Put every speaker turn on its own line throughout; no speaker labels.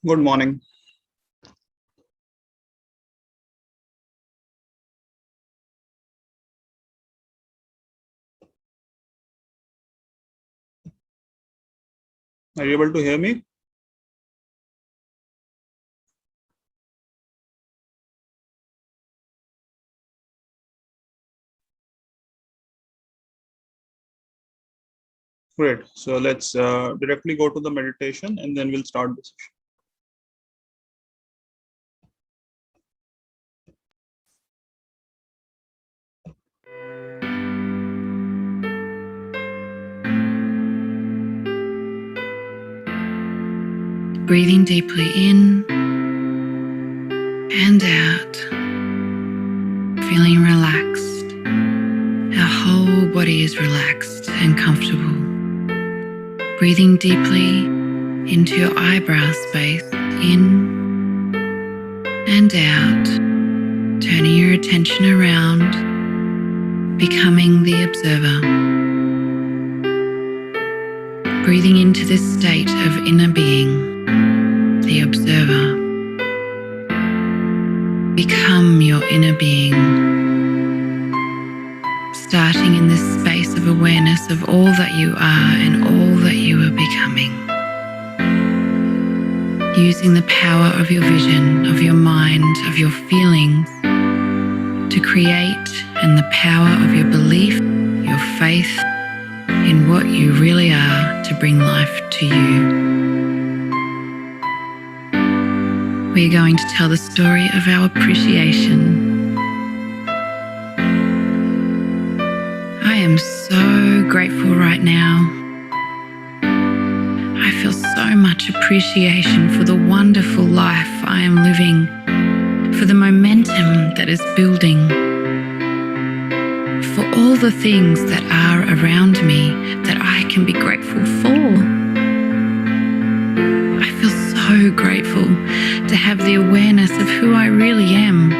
Good morning. Are you able to hear me? Great. So let's directly go to the meditation and then we'll start the session.
Breathing deeply in and out, feeling relaxed. Our whole body is relaxed and comfortable. Breathing deeply into your eyebrow space, in and out, turning your attention around, becoming the observer. Breathing into this state of inner being, the observer. Become your inner being, starting in this space of awareness of all that you are and all that you are becoming. Using the power of your vision, of your mind, of your feelings to create, and the power of your belief, your faith in what you really are to bring life to you. We're going to tell the story of our appreciation. I am so grateful right now. I feel so much appreciation for the wonderful life I am living, for the momentum that is building, for all the things that are around me that I can be grateful for. I feel so grateful to have the awareness of who I really am,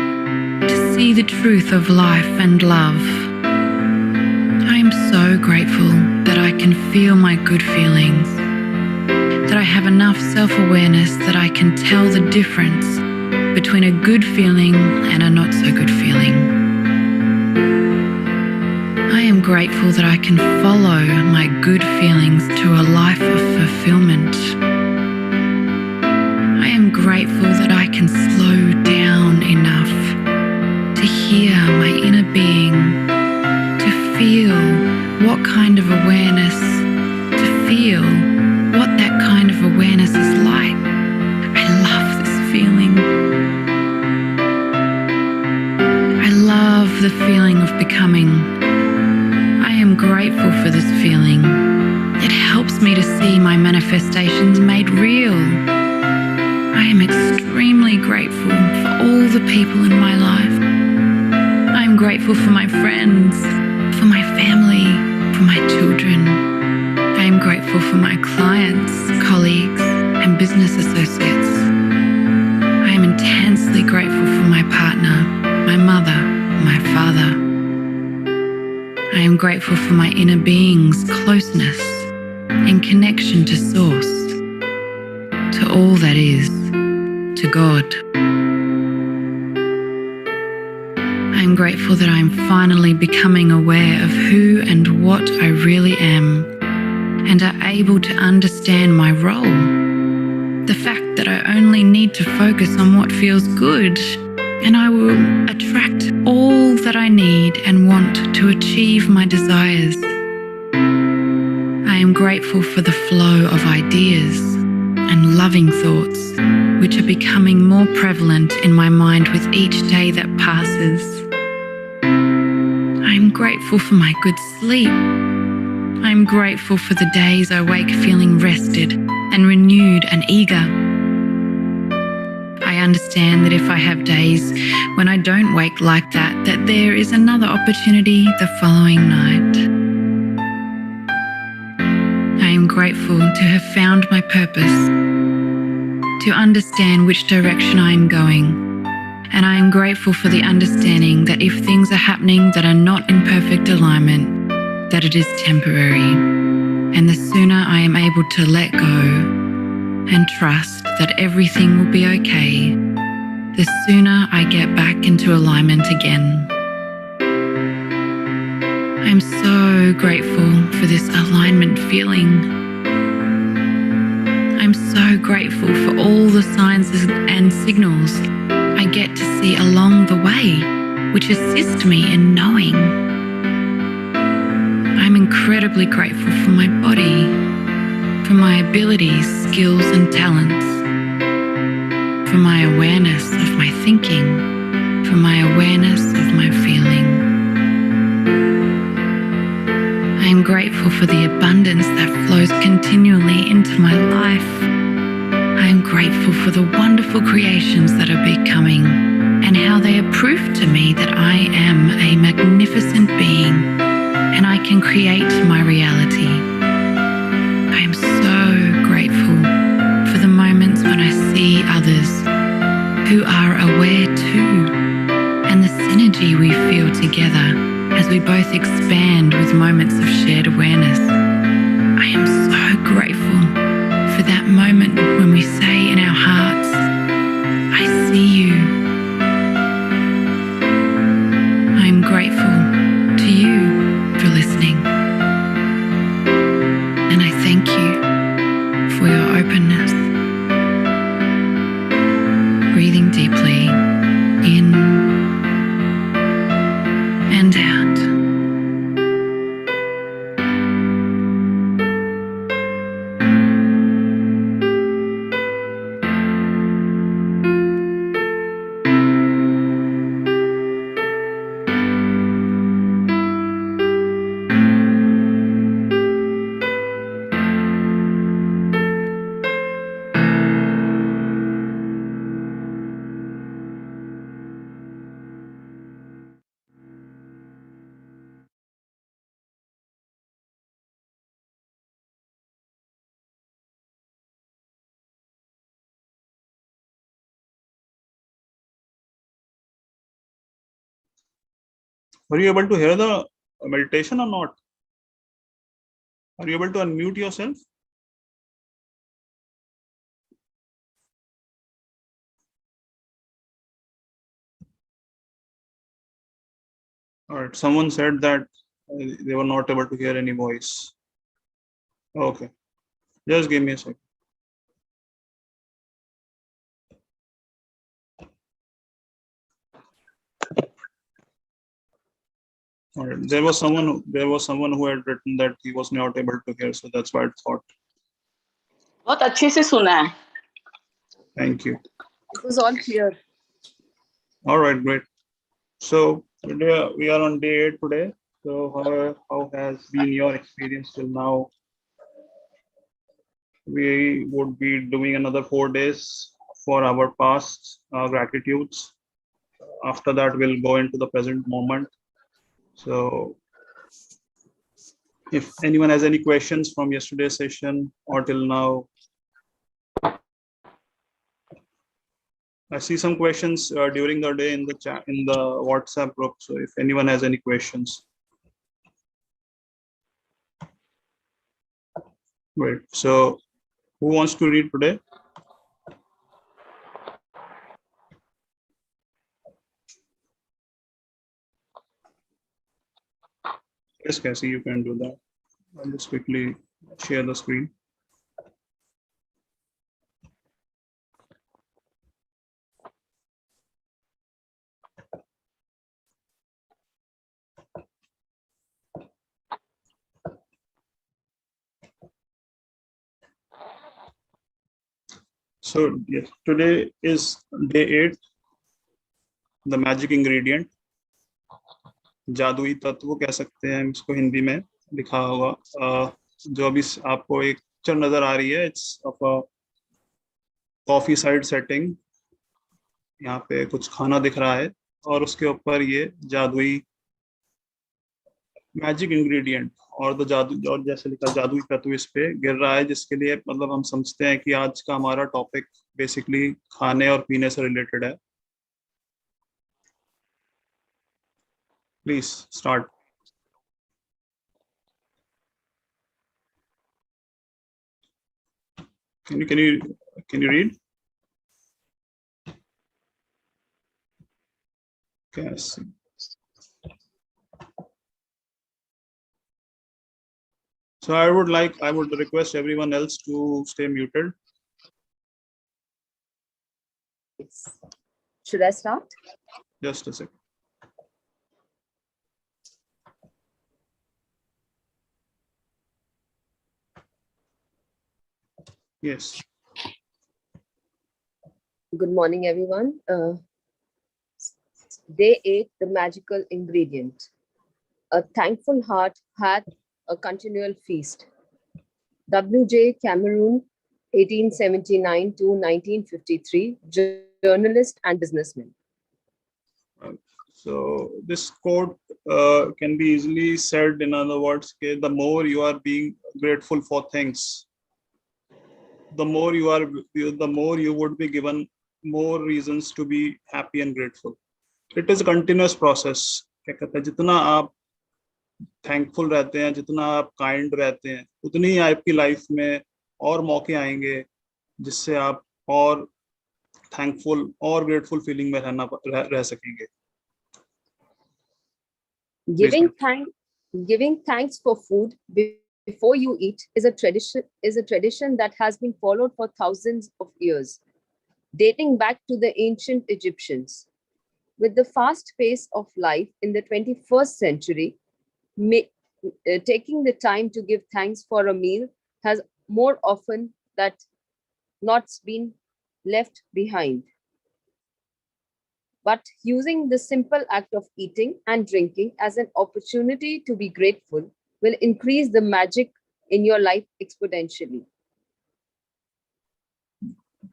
to see the truth of life and love. I am so grateful that I can feel my good feelings, that I have enough self-awareness that I can tell the difference between a good feeling and a not so good feeling. I am grateful that I can follow my good feelings to a life of fulfillment. I am grateful that I can slow down enough to hear my inner being, to feel what kind of awareness, to feel what that kind of awareness is like. I love this feeling. I love the feeling of becoming. I am grateful for this feeling. It helps me to see my manifestations made real. I am extremely grateful for all the people in my life. I am grateful for my friends, for my family, for my children. I am grateful for my clients, colleagues, and business associates. I am intensely grateful for my partner, my mother, my father. I am grateful for my inner being's closeness and connection to Source, to all that is, to God. I am grateful that I am finally becoming aware of who and what I really am, and are able to understand my role. The fact that I only need to focus on what feels good, and I will attract all that I need and want to achieve my desires. I am grateful for the flow of ideas and loving thoughts, which are becoming more prevalent in my mind with each day that passes. I am grateful for my good sleep. I am grateful for the days I wake feeling rested and renewed and eager. I understand that if I have days when I don't wake like that there is another opportunity the following night. I am grateful to have found my purpose, to understand which direction I am going, and I am grateful for the understanding that if things are happening that are not in perfect alignment, that it is temporary, and the sooner I am able to let go and trust that everything will be okay, the sooner I get back into alignment again. I'm so grateful for this alignment feeling. I'm so grateful for all the signs and signals I get to see along the way, which assist me in knowing. I'm incredibly grateful for my body, for my abilities, skills, and talents, for my awareness of my thinking, for my awareness of my feeling. I am grateful for the abundance that flows continually into my life. I am grateful for the wonderful creations that are becoming and how they are proof to me that I am a magnificent being and I can create my reality. I am so grateful for the moments when I see others who are aware too, and the synergy we feel together as we both expand with moments of shared awareness. I am so grateful for that moment when we say in our hearts, I see you. I am grateful to you for listening. And I thank you for your openness. Breathing deeply in and out.
Were you able to hear the meditation or not? Are you able to unmute yourself? All right. Someone said that they were not able to hear any voice. Okay. Just give me a second. All right. There was someone who had written that he was not able to hear, so that's why I thought.
बहुत अच्छे से सुना है.
Thank you.
It was all clear.
All right, great. So today we are on day 8 today. So how has been your experience till now? We would be doing another 4 days for our past gratitudes. After that, we'll go into the present moment. So if anyone has any questions from yesterday's session or till now, I see some questions during the day in the chat, in the WhatsApp group. So if anyone has any questions. Great. So who wants to read today? Yes, Cassie, you can do that. I'll just quickly share the screen. So yes, today is day 8, the magic ingredient. जादुई तत्व कह सकते हैं इसको, हिंदी में लिखा होगा। जो अभी आपको एक पिक्चर नजर आ रही है, it's of a coffee side setting. यहाँ पे कुछ खाना दिख रहा है और उसके ऊपर ये जादुई मैजिक इंग्रेडिएंट और द जादू, और जैसे लिखा जादुई तत्व इस पे गिर रहा है, जिसके लिए मतलब हम समझते हैं कि आज का हमारा टॉपिक बेसिकली खाने और पीने से रिलेटेड है। Please start. Can you Can you read? Okay, I see. So I would request everyone else to stay muted.
Should I start?
Just a second. Yes.
Good morning, everyone. Day 8, the magical ingredient. A thankful heart had a continual feast. W.J. Cameron, 1879 to 1953, journalist and businessman.
So this quote can be easily said in other words, okay, the more you are being grateful for things, the more you would be given more reasons to be happy and grateful. It is a continuous process. क्या कहते हैं, जितना आप thankful रहते हैं, जितना आप kind रहते हैं, उतनी ही आपकी लाइफ में और मौके आएंगे जिससे आप और थैंकफुल और ग्रेटफुल फीलिंग में रह सकेंगे.
Giving thanks for food before you eat is a tradition that has been followed for thousands of years, dating back to the ancient Egyptians. With the fast pace of life in the 21st century, taking the time to give thanks for a meal has more often than not been left behind. But using the simple act of eating and drinking as an opportunity to be grateful will increase the magic in your life exponentially.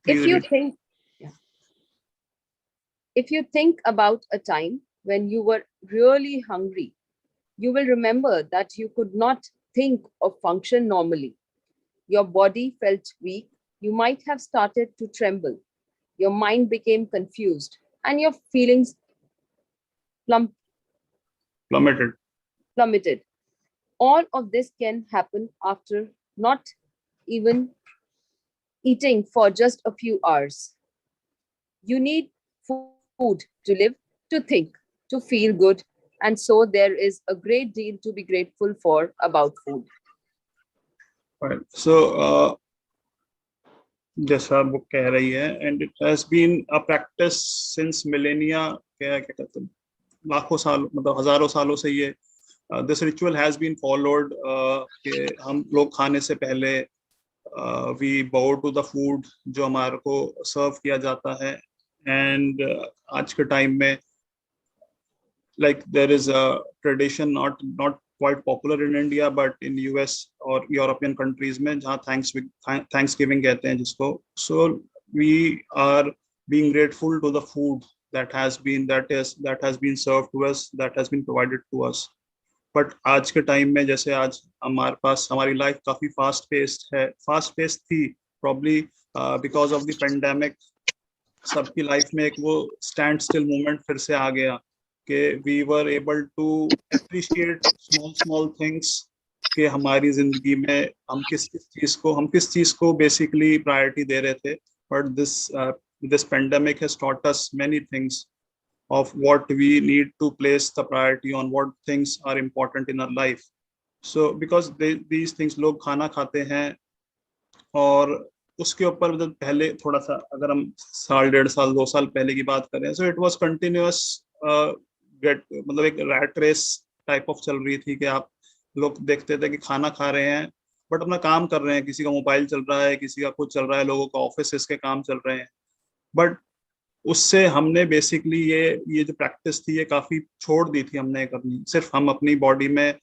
If you think about a time when you were really hungry, you will remember that you could not think or function normally. Your body felt weak. You might have started to tremble. Your mind became confused and your feelings plummeted. All of this can happen after not even eating for just a few hours. You need food to live, to think, to feel good, and so there is a great deal to be grateful for about food.
Right. So, जैसा book कह रही है, and it has been a practice since millennia, क्या कहते हैं, लाखों साल, मतलब हजारों सालों से ये this ritual has been followed. कि हम लोग खाने से पहले we bow to the food जो हमारे को सर्व किया जाता है, and आज के टाइम में like there is a tradition not quite popular in India but in US or European countries में जहाँ Thanksgiving कहते हैं जिसको. So we are being grateful to the food that has been served to us, that has been provided to us. But आज के time में जैसे आज हमारे पास हमारी लाइफ काफी फास्ट पेस्ड थी, probably because of the pandemic. सबकी लाइफ में एक वो स्टैंड स्टिल मोमेंट फिर से आ गया कि we were able to appreciate small things कि हमारी जिंदगी में हम किस चीज को basically priority दे रहे थे. But this pandemic has taught us many things of what we need to place the priority on, what things are important in our life. So because these things, लोग खाना खाते हैं और उसके ऊपर मतलब पहले थोड़ा सा अगर हम साल 1.5 साल 2 साल पहले की बात करें, so it was continuous मतलब एक रैट रेस टाइप ऑफ चल रही थी कि आप लोग देखते थे कि खाना खा रहे हैं बट अपना काम कर रहे हैं, किसी का मोबाइल चल रहा है, किसी का कुछ चल रहा है, लोगों का ऑफिस के काम चल रहे हैं. बट उससे हमने बेसिकली ये जो प्रैक्टिस थी ये काफी छोड़ दी थी हमने करनी. सिर्फ हम अपनी बॉडी में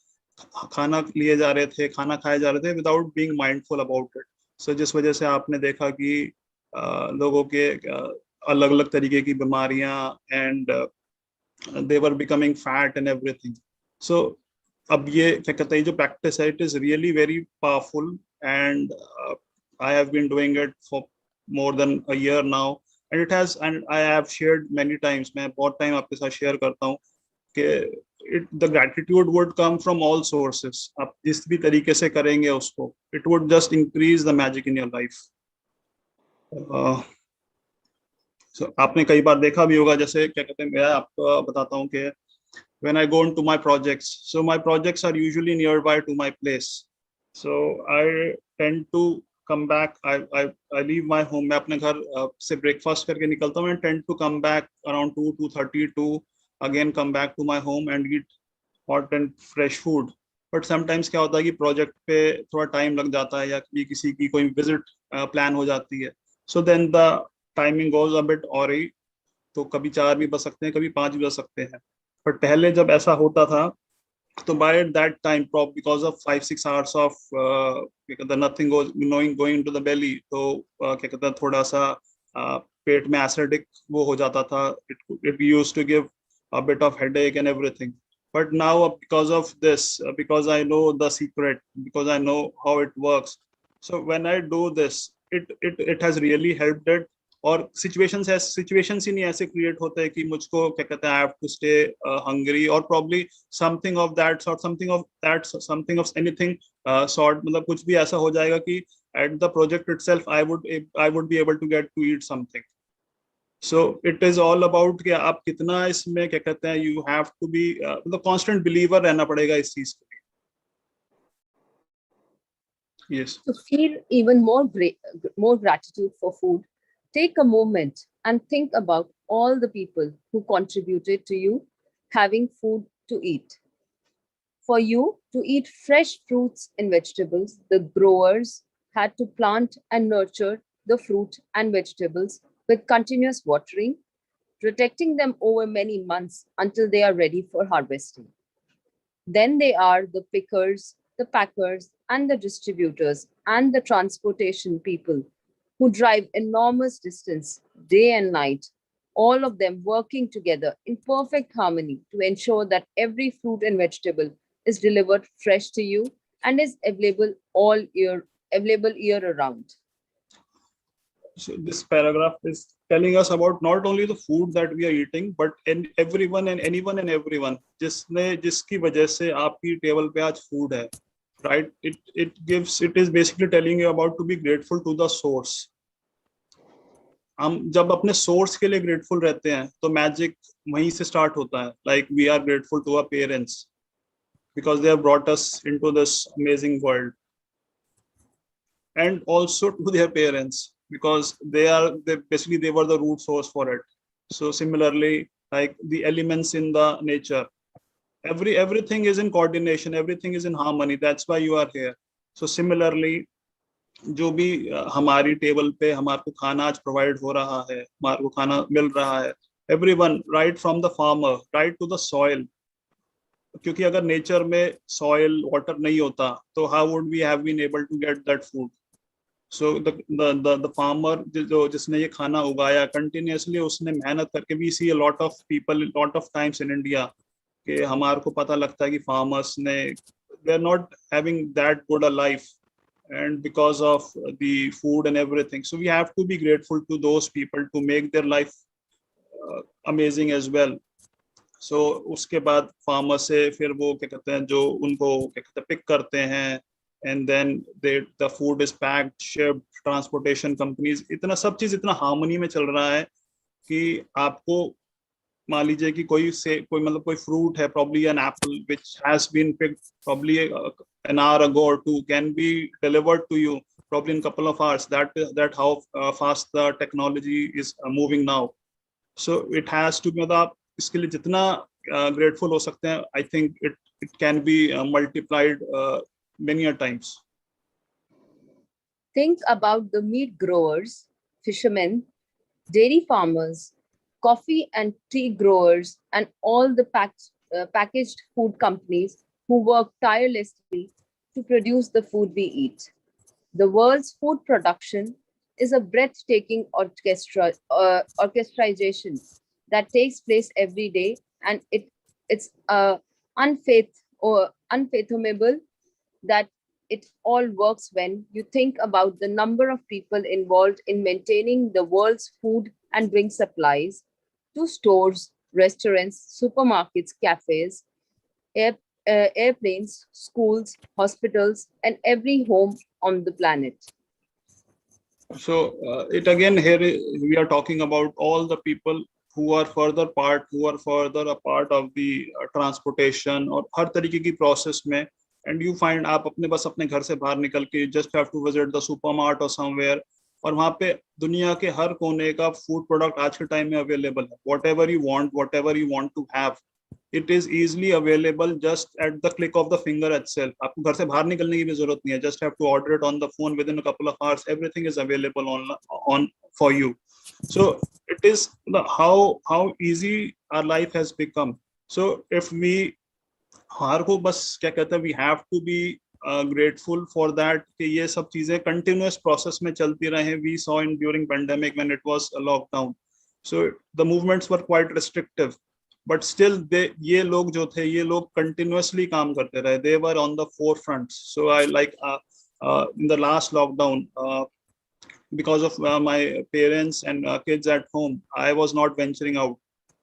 खाना लिए जा रहे थे, खाना खाए जा रहे थे without being mindful about it. So जिस वजह से आपने देखा कि लोगों के अलग अलग तरीके की बीमारियां and they were becoming fat and everything. So अब ये क्या कहते हैं जो प्रैक्टिस है, it is really very powerful and I have been doing it for more than a year now and I have shared many times. मैं बहुत time आपके साथ शेयर करता हूँ कि the gratitude would come from all sources. आप जिस भी तरीके से करेंगे उसको, it would just increase the magic in your life. So आपने कई बार देखा भी होगा, जैसे क्या कहते हैं, मैं आपको बताता हूँ कि when I go into my projects, so my projects are usually nearby to my place, so I tend to come back. I leave my home. मैं अपने घर से breakfast करके निकलता हूँ and tend to come back around 2:30 to again come back to my home and eat hot and fresh food. But sometimes क्या होता है कि प्रोजेक्ट पे थोड़ा टाइम लग जाता है या किसी की कोई विजिट प्लान हो जाती है, so then the timing goes a bit awry. तो कभी 4 भी बज सकते हैं, कभी 5 भी बज सकते हैं. बट पहले जब ऐसा होता था, तो by that time because of 5-6 hours of क्या कहते हैं nothing going to the belly, तो क्या कहते हैं थोड़ा सा पेट में एसिडिक वो हो जाता था. It used to give a bit of headache and everything. But now because of this, because I know the secret, because I know how it works, so when I do this, it has really helped it. और situations ही नहीं ऐसे create होते हैं कि मुझको क्या कहते हैं I have to stay hungry और probably something of that sort, something of anything sort, मतलब कुछ भी ऐसा हो जाएगा कि at the project itself I would be able to get to eat something. So it is all about कि आप कितना इसमें क्या कहते हैं, यू हैव टू बी मतलब कॉन्स्टेंट बिलीवर रहना पड़ेगा इस चीज के लिए. Yes.
To feel even more gratitude for food, take a moment and think about all the people who contributed to you having food to eat. For you to eat fresh fruits and vegetables, the growers had to plant and nurture the fruit and vegetables with continuous watering, protecting them over many months until they are ready for harvesting. Then they are the pickers, the packers, and the distributors, and the transportation people who drive enormous distance day and night, all of them working together in perfect harmony to ensure that every fruit and vegetable is delivered fresh to you and is available year around.
So this paragraph is telling us about not only the food that we are eating, but everyone and anyone and everyone जिसकी वजह से आपकी table पे आज food है, right? It is basically telling you about to be grateful to the source. हम जब अपने सोर्स के लिए ग्रेटफुल रहते हैं तो मैजिक वहीं से स्टार्ट होता है. Like we are grateful to our parents because they have brought us into this amazing world, and also to their parents because they were the root source for it. So similarly, like the elements in the nature, everything is in coordination, everything is in harmony, that's why you are here. So similarly, जो भी हमारी table पे हमारे को खाना आज provide हो रहा है, हमारे को खाना मिल रहा है, everyone right from the farmer right to the soil, क्योंकि अगर नेचर में सॉइल वाटर नहीं होता तो how would we have been able to get that food. So the farmer जो जिसने ये खाना उगाया कंटिन्यूसली, उसने मेहनत करके, we see a lot of people lot of times in India कि हमारे को पता लगता है कि फार्मर्स ने they are not having that good a life and because of the food and everything, so we have to be grateful to those people to make their life amazing as well. So उसके बाद farmer से फिर वो क्या कहते हैं जो उनको क्या कहते हैं पिक करते हैं, and then the food is packed, shipped, transportation companies, इतना सब चीज इतना हार्मनी में चल रहा है कि आपको मान लीजिए कि कोई मतलब कोई फ्रूट है, probably an apple which has been picked probably an hour ago or two can be delivered to you probably in a couple of hours. That how fast the technology is moving now. So it has to be, मतलब आप इसके लिए जितना grateful हो सकते हैं, I think it can be multiplied many a times.
Think about the meat growers, fishermen, dairy farmers, coffee and tea growers, and all the packaged food companies who work tirelessly to produce the food we eat. The world's food production is a breathtaking orchestration that takes place every day, and it's unfathomable that it all works when you think about the number of people involved in maintaining the world's food and drink supplies to stores, restaurants, supermarkets, cafes, airplanes, schools, hospitals, and every home on the planet.
So it again here we are talking about all the people who are further a part of the transportation और हर तरीके की process में, and you find आप अपने बस अपने घर से बाहर निकल के just have to visit the supermart or somewhere, और वहाँ पे दुनिया के हर कोने का फूड प्रोडक्ट आज के टाइम में अवेलेबल है. whatever you want to have, it is easily available just at the click of the finger itself. आपको घर से बाहर निकलने की भी जरूरत नहीं है. Just have to order it on the phone. Within a couple of hours everything is available on for you. So it is the how easy our life has become. So if we हमारे को बस क्या कहते हैं, we have to be grateful for that कि ये सब चीजें continuous process में चलती रहे. We saw in during pandemic when it was a lockdown, so the movements were quite restrictive, but still ये लोग जो थे ये लोग continuously काम करते रहे. They were on the forefront. So I like in the last lockdown, because of my parents and kids at home, I was not venturing out,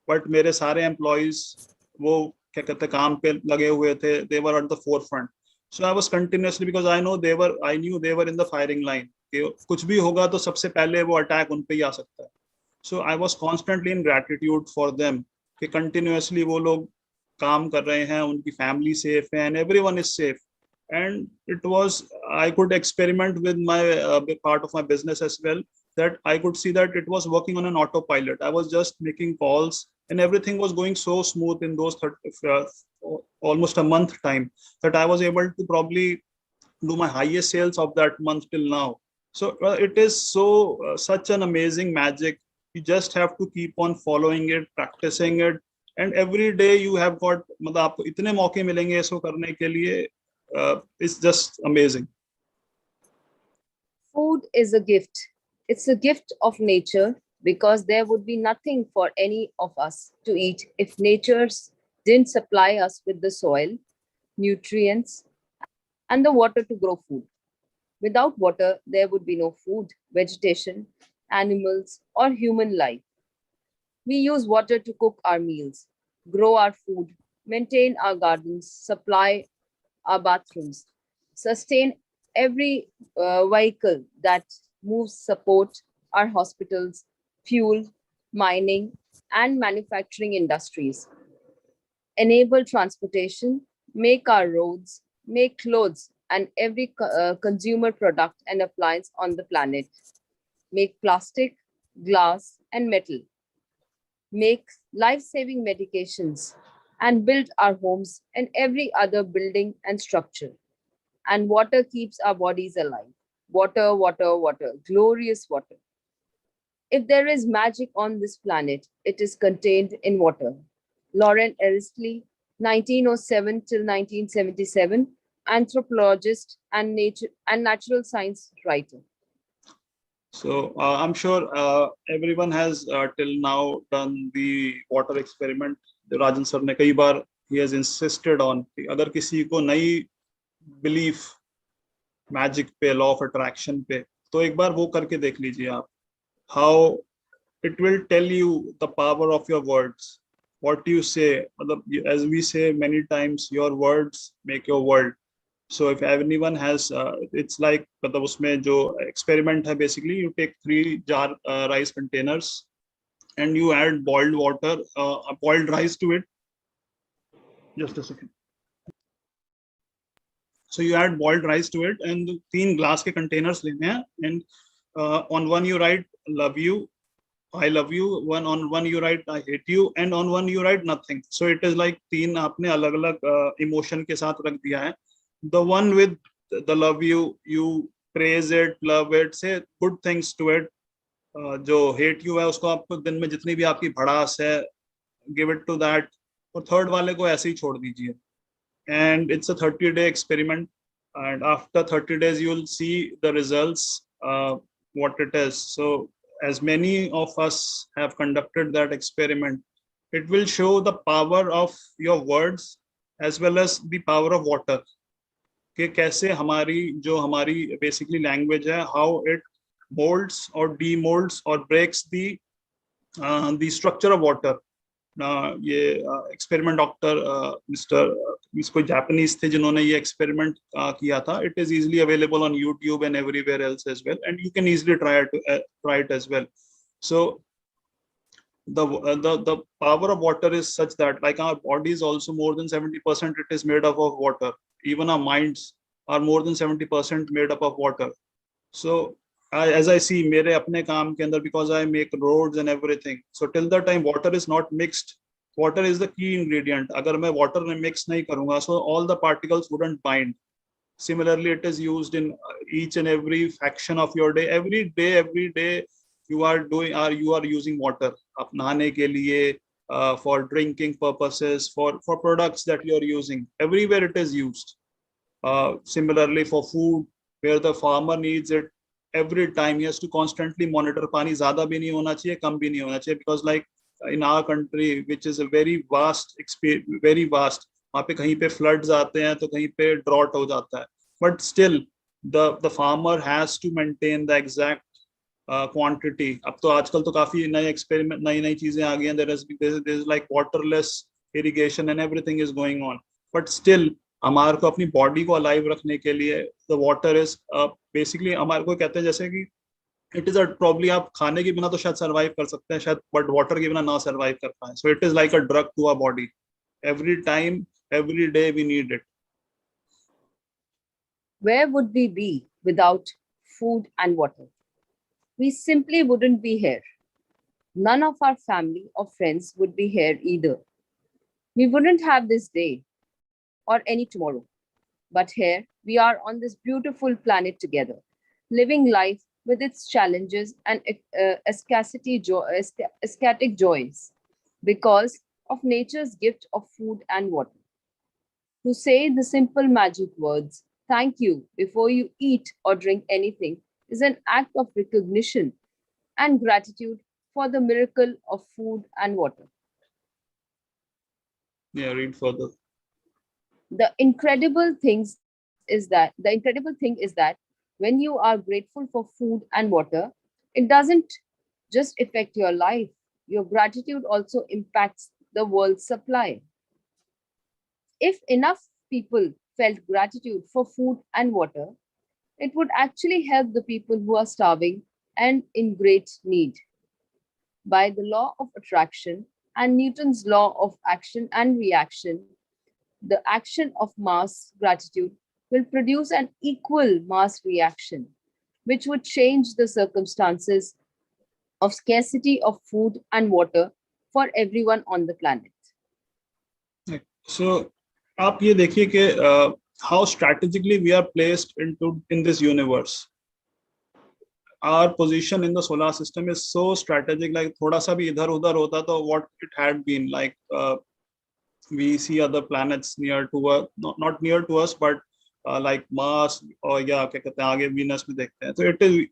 but मेरे सारे employees वो क्या कहते हैं काम पे लगे हुए थे. They were at the forefront. So I was continuously, because I knew they were in the firing line कि कुछ भी होगा तो सबसे पहले वो अटैक उन पे ही आ सकता है. So I was constantly in gratitude for them कि continuously वो लोग काम कर रहे हैं, उनकी family safe है and everyone is safe. And it was, I could experiment with my part of my business as well, that I could see that it was working on an autopilot. I was just making calls and everything was going so smooth in those almost a month time, that I was able to probably do my highest sales of that month till now. So it is such an amazing magic. You just have to keep on following it, practicing it, and every day you have got, मतलब आपको इतने मौके मिलेंगे इसको करने के लिए. It's just amazing.
Food is a gift. It's a gift of nature, because there would be nothing for any of us to eat if nature didn't supply us with the soil, nutrients, and the water to grow food. Without water, there would be no food, vegetation, animals, or human life. We use water to cook our meals, grow our food, maintain our gardens, supply our bathrooms, sustain every vehicle that moves, support our hospitals, fuel, mining, and manufacturing industries, enable transportation, make our roads, make clothes, and every consumer product and appliance on the planet, make plastic, glass, and metal, make life-saving medications, and build our homes and every other building and structure. And water keeps our bodies alive. Water, water, water, glorious water. If there is magic on this planet, it is contained in water. Lauren Aristotle, 1907 till 1977, anthropologist and natural science writer.
So I'm sure everyone has till now done the water experiment. Rajan sir ने कई बार he has insisted on कि अगर किसी को नई belief magic पे, law of attraction पे, तो एक बार वो करके देख लीजिए आप. How it will tell you the power of your words. What you say, as we say many times, your words make your world. So if anyone has, it's like मतलब उसमें जो experiment है, basically you take 3 jar rice containers and you add boiled water, boiled rice to it. Just a second. So you add boiled rice to it and 3 glass के containers लेने हैं, and on one you write love you, I love you, on one you write I hate you, and on one you write nothing. So it is like 3 आपने अलग-अलग emotion के साथ रख दिया है. The one with the love you praise it, love it, say good things to it. जो hate you है उसको आपको दिन में जितनी भी आपकी भड़ास है, give it to that. और third वाले को ऐसे ही छोड़ दीजिए. And it's a 30-day experiment, and after 30 days you will see the results, what it is. So as many of us have conducted that experiment, it will show the power of your words as well as the power of water. कि कैसे हमारी basically language है, how it molds or demolds or breaks the structure of water. ये experiment doctor mister इसको Japanese थे जिन्होंने ये experiment किया था. It is easily available on YouTube and everywhere else as well, and you can easily try it as well. So the power of water is such that, like, our body is also more than 70% it is made up of water. Even our minds are more than 70% made up of water. So as I see मेरे अपने काम के अंदर, because I make roads and everything, so till the time water is not mixed, water is the key ingredient. अगर मैं water में mix नहीं करूँगा, so all the particles wouldn't bind. Similarly, it is used in each and every fraction of your day. Every day you are doing, or you are using water. आप नहाने के लिए, for drinking purposes, for products that you are using. Everywhere it is used. Similarly, for food, where the farmer needs it, every time he has to constantly monitor. पानी ज़्यादा भी नहीं होना चाहिए, कम भी नहीं होना चाहिए, because like in our country, which is a very vast, वहाँ पे कहीं पे floods आते हैं तो कहीं पे drought हो जाता है. But still, the farmer has to maintain the exact quantity. अब तो आजकल तो काफी नए एक्सपेरिमेंट, नई चीजें आ गई हैं. there is like waterless irrigation and everything is going on. But still, हमारे को अपनी बॉडी को अलाइव रखने के लिए the water is basically, हमारे को कहते हैं जैसे कि it is a probably, आप खाने के बिना तो शायद सर्वाइव कर सकते हैं शायद, but water के बिना ना सर्वाइव कर पाए. So it is like a drug to our body. Every time, every day we need it.
Where would we be without food and water? We simply wouldn't be here. None of our family or friends would be here either. We wouldn't have this day or any tomorrow. But here we are on this beautiful planet together, living life with its challenges and ecstatic joys because of nature's gift of food and water. To say the simple magic words, thank you, before you eat or drink anything is an act of recognition and gratitude for the miracle of food and water.
Yeah, read further.
The incredible thing is that when you are grateful for food and water, it doesn't just affect your life. Your gratitude also impacts the world's supply. If enough people felt gratitude for food and water, it would actually help the people who are starving and in great need. By the law of attraction and Newton's law of action and reaction, the action of mass gratitude will produce an equal mass reaction, which would change the circumstances of scarcity of food and water for everyone on the planet.
So, आप ये देखिए कि how strategically we are placed in this universe. Our position in the solar system is so strategic. Like थोड़ा सा भी इधर उधर होता तो what it had been like. We see other planets near to us, not near to us, but like Mars or yeah, क्या कहते हैं आगे Venus में देखते हैं. So it is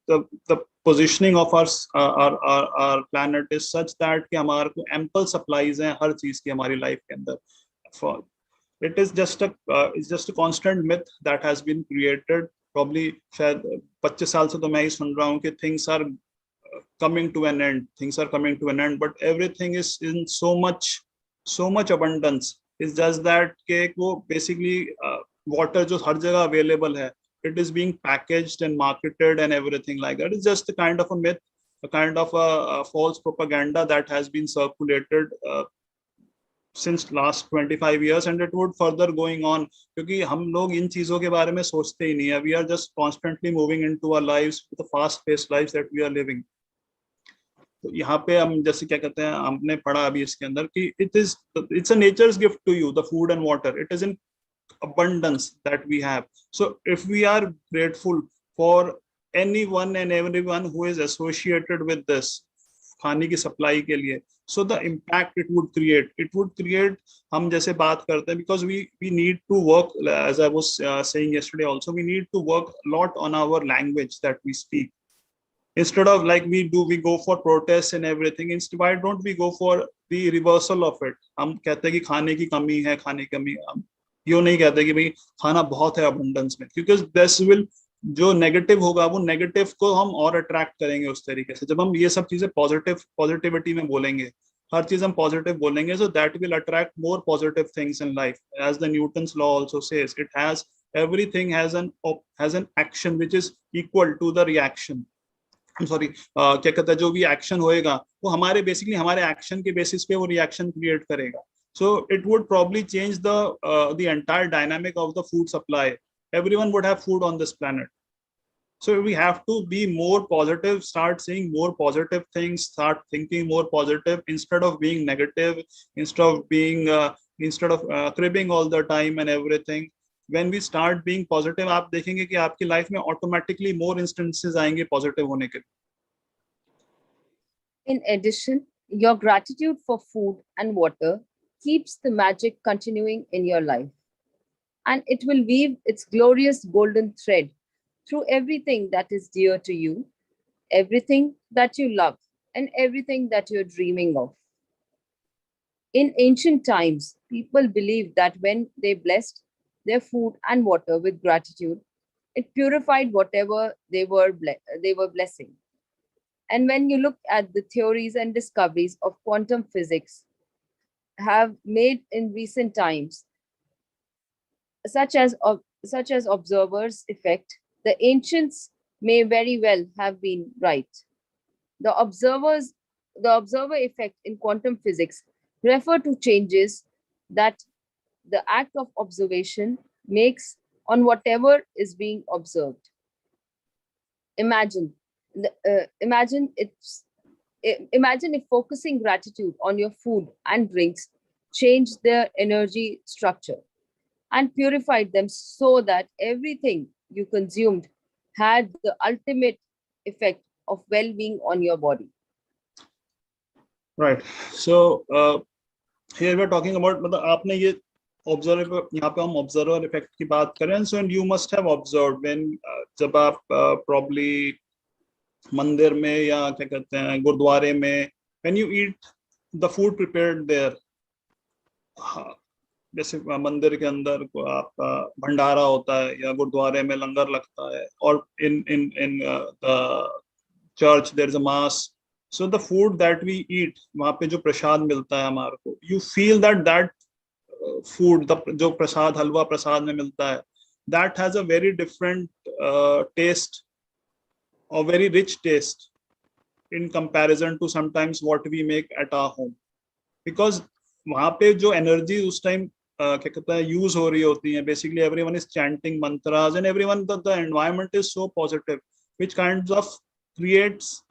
the positioning of our planet is such that कि हमारे को ample supplies हैं हर चीज की हमारी life के अंदर. For it is just a constant myth that has been created. Probably शायद 25 साल से तो मैं ही सुन रहा हूँ कि things are coming to an end, but everything is in so much abundance. It's just that कि वो basically water जो हर जगह available है, it is being packaged and marketed and everything like that. It's just a kind of a myth, a kind of a false propaganda that has been circulated since last 25 years, and it would further going on क्योंकि हम लोग इन चीजों के बारे में सोचते ही नहीं है. We are just constantly moving into our lives, with the fast-paced lives that we are living. तो यहाँ पे हम जैसे क्या कहते हैं, हमने पढ़ा अभी इसके अंदर कि it's a nature's gift to you, the food and water. It is in abundance that we have. So if we are grateful for anyone and everyone who is associated with this खाने की supply के लिए, so the impact it would create हम जैसे बात करते हैं, because we need to work, as I was saying yesterday also, we need to work a lot on our language that we speak. Instead of like we go for protests and everything, instead why don't we go for the reversal of it? हम कहते हैं कि खाने की कमी है, हम यो नहीं कहते कि भाई खाना बहुत है abundance में, because this will, जो नेगेटिव होगा वो नेगेटिव को हम और अट्रैक्ट करेंगे उस तरीके से. जब हम ये सब चीजें पॉजिटिविटी में बोलेंगे, हर चीज हम पॉजिटिव बोलेंगे, so that will attract more positive things in life. As the Newton's law also says, it has everything has an action which is equal to the reaction. Sorry क्या कहता है, जो भी एक्शन होएगा वो हमारे बेसिकली हमारे एक्शन के बेसिस पे वो रिएक्शन क्रिएट करेगा. So it would probably change the entire dynamic of the food supply. Everyone would have food on this planet. So we have to be more positive, start saying more positive things, start thinking more positive instead of being negative, instead of cribbing all the time and everything. When we start being positive, आप देखेंगे कि आपकी life में automatically more instances आएंगे positive होने के.
In addition, your gratitude for food and water keeps the magic continuing in your life, and it will weave its glorious golden thread through everything that is dear to you, everything that you love, and everything that you're dreaming of. In ancient times, people believed that when they blessed their food and water with gratitude, it purified whatever they were blessing. And when you look at the theories and discoveries of quantum physics have made in recent times, such as observer's effect, the ancients may very well have been right. The observer effect in quantum physics refer to changes that the act of observation makes on whatever is being observed. Imagine if focusing gratitude on your food and drinks changed their energy structure and purified them so that everything you consumed had the ultimate effect of well-being on your body.
Right. So here we are talking about, मतलब आपने ये observer, यहाँ पे हम observer effect की बात करें. So and you must have observed when, जब आप प्रॉब्ली मंदिर में या क्या कहते हैं गुरुद्वारे में, when you eat the food prepared there, जैसे मंदिर के अंदर को आपका भंडारा होता है या गुरुद्वारे में लंगर लगता है, और in in in the church there is a mass. So the food that we eat, वहाँ पे जो प्रसाद मिलता है हमारे को, यू फील दैट फूड, जो प्रसाद हलवा प्रसाद में मिलता है, that has a very different taste or very rich taste in comparison to sometimes what we make at our home. Because वहाँ पे जो एनर्जी उस टाइम क्या कहता है यूज हो रही होती है, basically everyone is chanting mantras and everyone, the environment is so positive which kinds of creates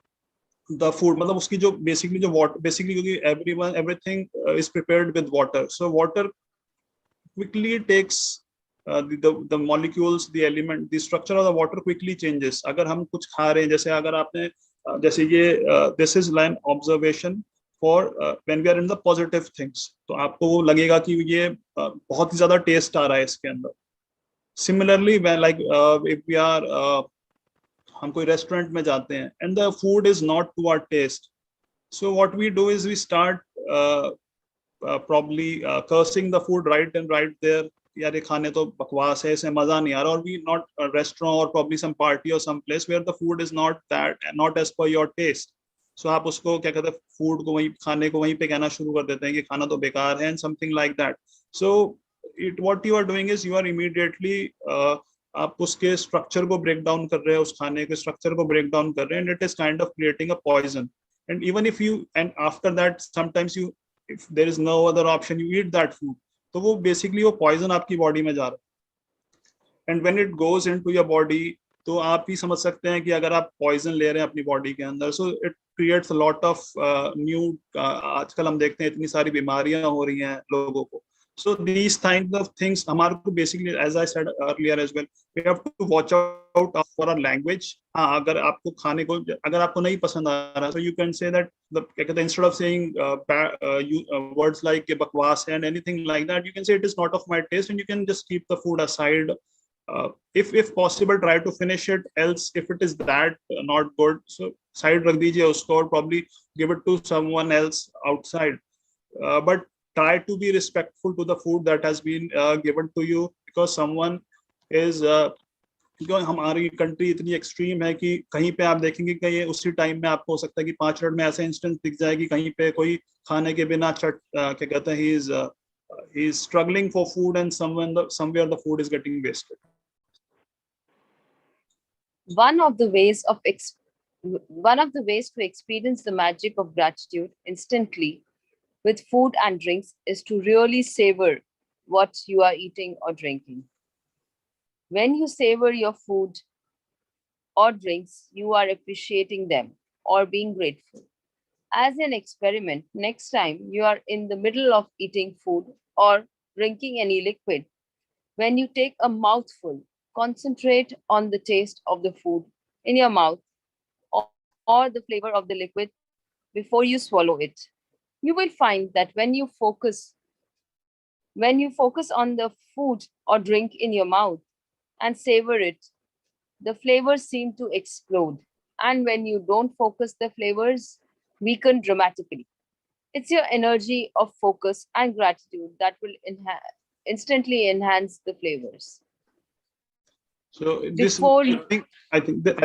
the food. मतलब उसकी जो बेसिकली जो वाटर, बेसिकली क्योंकि everything is prepared with water, so water quickly takes the molecules, the element, the structure of the water quickly changes. अगर हम कुछ खा रहे हैं, जैसे अगर आपने जैसे ये this is an observation for when we are in the positive things, तो आपको वो लगेगा कि ये बहुत ही ज्यादा टेस्ट आ रहा है इसके अंदर. Similarly, when like if we are हम कोई रेस्टोरेंट में जाते हैं and the food is not to our taste, so what we do is we start probably cursing the food right and right there. यार ये खाने तो बकवास है, इसे मजा नहीं आ रहा. और we not a restaurant or probably some party or some place where the food is not as per your taste. So आप उसको क्या कहते हैं, फूड को वहीं, खाने को वहीं पे कहना शुरू कर देते हैं कि खाना तो बेकार है and something like that. So what you are doing is you are immediately आप उसके स्ट्रक्चर को ब्रेक डाउन कर रहे हैं, उस खाने के स्ट्रक्चर को ब्रेक डाउन कर रहे हैं, and it is kind of creating a poison. And even if you, and after that sometimes you, if there is no other option, you eat that food, तो वो बेसिकली वो poison आपकी body में जा रहा है. And when it goes into your body, तो आप ही समझ सकते हैं कि अगर आप पॉइजन ले रहे हैं अपनी बॉडी के अंदर, so it creates a lot of new, आजकल हम देखते हैं इतनी सारी बीमारियां हो रही हैं लोगों को. So these kinds of things, हमारे को basically, as I said earlier as well, we have to watch out for our language. हाँ, अगर आपको खाने को, अगर आपको नहीं पसंद आ रहा, so you can say that क्या कहते हैं, instead of saying words like बकवास and anything like that, you can say it is not of my taste, and you can just keep the food aside. If possible, try to finish it. Else, if it is that not good, so side रख दीजिए उसको, or probably give it to someone else outside. But try to be respectful to the food that has been given to you, because someone is क्योंकि हमारी country इतनी extreme है कि कहीं पे आप देखेंगे कि ये उसी टाइम में आपको हो सकता है कि 5 मिनट में ऐसा इंस्टेंस दिख जाए कि कहीं पे कोई खाने के बिना क्या कहते हैं, he is struggling for food and somewhere the food is getting wasted.
One of the ways to experience the magic of gratitude instantly with food and drinks is to really savor what you are eating or drinking. When you savor your food or drinks, you are appreciating them or being grateful. As an experiment, next time you are in the middle of eating food or drinking any liquid, when you take a mouthful, concentrate on the taste of the food in your mouth or the flavor of the liquid before you swallow it. You will find that when you focus on the food or drink in your mouth and savor it, the flavors seem to explode. And when you don't focus, the flavors weaken dramatically. It's your energy of focus and gratitude that will instantly enhance the flavors.
So this,
Before
I
you,
think, I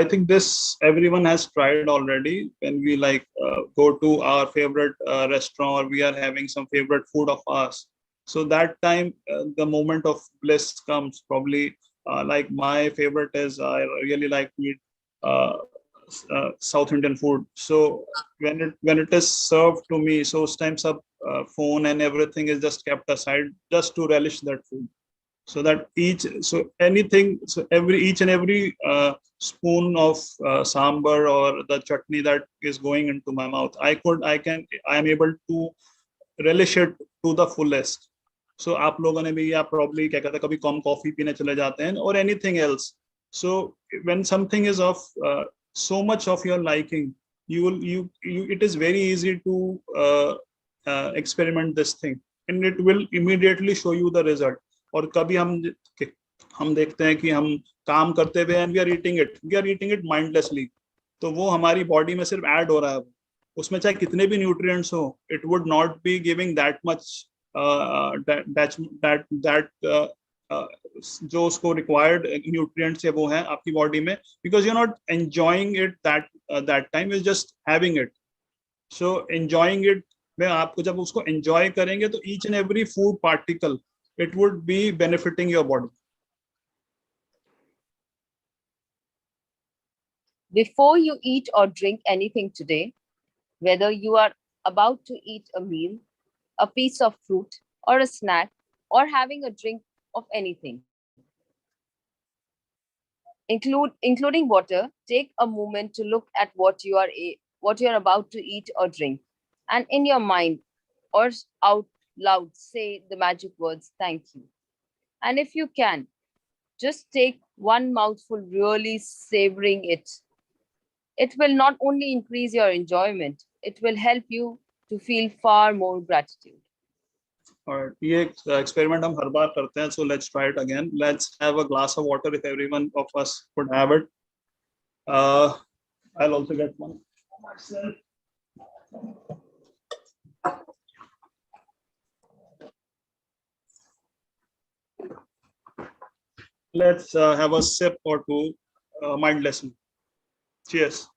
think this everyone has tried already. When we like go to our favorite restaurant, or we are having some favorite food of ours. So that time, the moment of bliss comes. Probably, like my favorite is I really like to eat South Indian food. So when it is served to me, so times up phone and everything is just kept aside just to relish that food. So that each every spoon of sambar or the chutney that is going into my mouth, I am able to relish it to the fullest. So आप लोगों ने भी, या probably क्या कहते हैं, कभी कम coffee पीने चले जाते हैं or anything else. So when something is of so much of your liking, it is very easy to experiment this thing, and it will immediately show you the result. और कभी हम देखते हैं कि हम काम करते हुए and we are eating it mindlessly, तो वो हमारी बॉडी में सिर्फ ऐड हो रहा है, उसमें चाहे कितने भी न्यूट्रिएंट्स हो, it would not be giving that much जो उसको रिक्वायर्ड न्यूट्रिएंट्स है वो है आपकी बॉडी में, because you are not enjoying it that time, is just having it. So enjoying it में आपको जब उसको एंजॉय करेंगे तो each and every food particle, it would be benefiting your body.
before you eat or drink anything today, whether you are about to eat a meal, a piece of fruit, or a snack, or having a drink of anything, including water, take a moment to look at what you are about to eat or drink, and in your mind or out loud say the magic words thank you. And if you can, just take one mouthful, really savoring it. It will not only increase your enjoyment, it will help you to feel far more gratitude.
और ये experiment हम हर बार करते हैं, so let's try it again. Let's have a glass of water if everyone of us could have it. I'll also get one myself. Let's have a sip or two mindlessly. Cheers.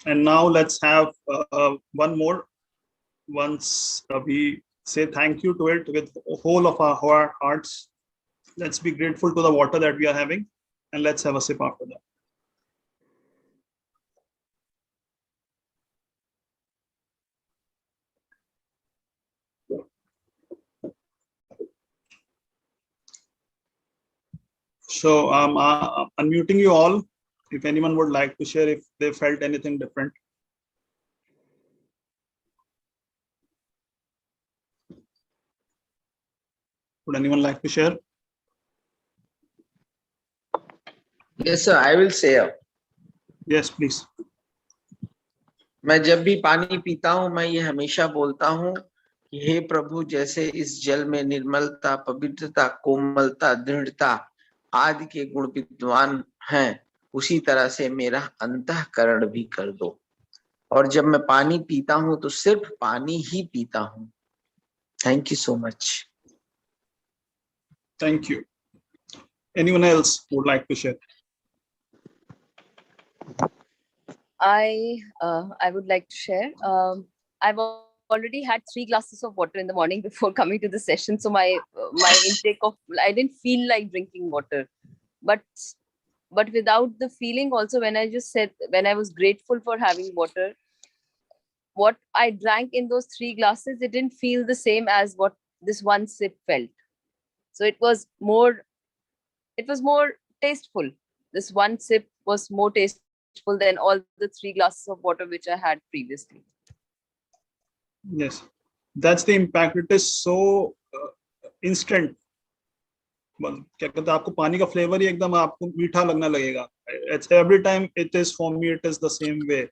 And now let's have one more. Once we say thank you to it with the whole of our hearts, let's be grateful to the water that we are having, and let's have a sip after that. So I'm unmuting you all. If anyone would like to share if they felt anything different. Would anyone like to share?
Yes, sir. I will say.
Yes, please.
मैं जब भी पानी पीता हूँ, मैं ये हमेशा बोलता हूँ कि हे प्रभु, जैसे इस जल में निर्मलता, पवित्रता, कोमलता, दृढ़ता आदि के गुण विद्वान हैं, उसी तरह से मेरा अंतःकरण भी कर दो. और जब मैं पानी पीता हूँ तो सिर्फ पानी ही पीता हूँ। Thank you so much.
Thank you. Anyone else would like to share?
I would like to share. I've already had 3 glasses of water in the morning before coming to the session, so my intake of, I didn't feel like drinking water, but without the feeling also, when I just said, when I was grateful for having water, what I drank in those 3 glasses, it didn't feel the same as what this one sip felt. So it was more tasteful. This one sip was more tasteful than all the 3 glasses of water which I had previously.
Yes, that's the impact. It is so instant. क्या कहते हैं, आपको पानी का flavour ही एकदम आपको मीठा लगने लगेगा. It's every time it is, for me it is the same way.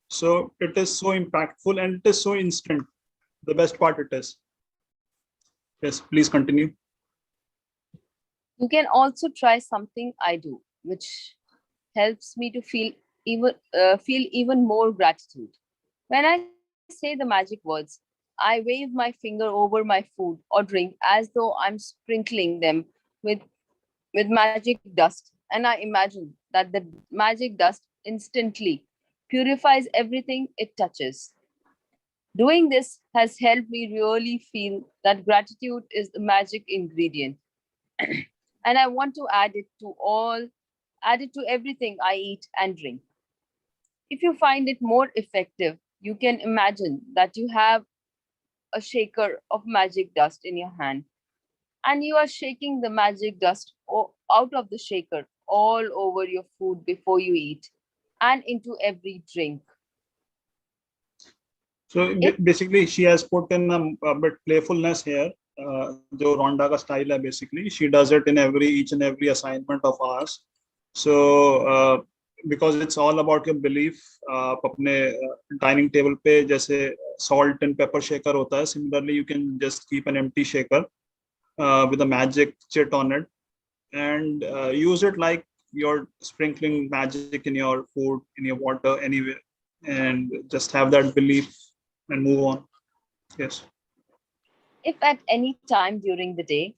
So it is so impactful and it is so instant. The best part it is. Yes, please continue.
You can also try something I do, which helps me to feel even more gratitude. When I say the magic words, I wave my finger over my food or drink as though I'm sprinkling them with magic dust, and I imagine that the magic dust instantly purifies everything it touches. Doing this has helped me really feel that gratitude is the magic ingredient, and I want to add it to everything I eat and drink. If you find it more effective, you can imagine that you have a shaker of magic dust in your hand, and you are shaking the magic dust out of the shaker all over your food before you eat and into every drink.
So
If
basically, she has put in a bit playfulness here. जो रोंडा का style है, basically she does it in each and every assignment of ours. So because it's all about your belief, आप अपने dining table पे जैसे salt and pepper shaker होता है, similarly you can just keep an empty shaker with a magic chit on it and use it like you're sprinkling magic in your food, in your water, anywhere, and just have that belief and move on. Yes.
If at any time during the day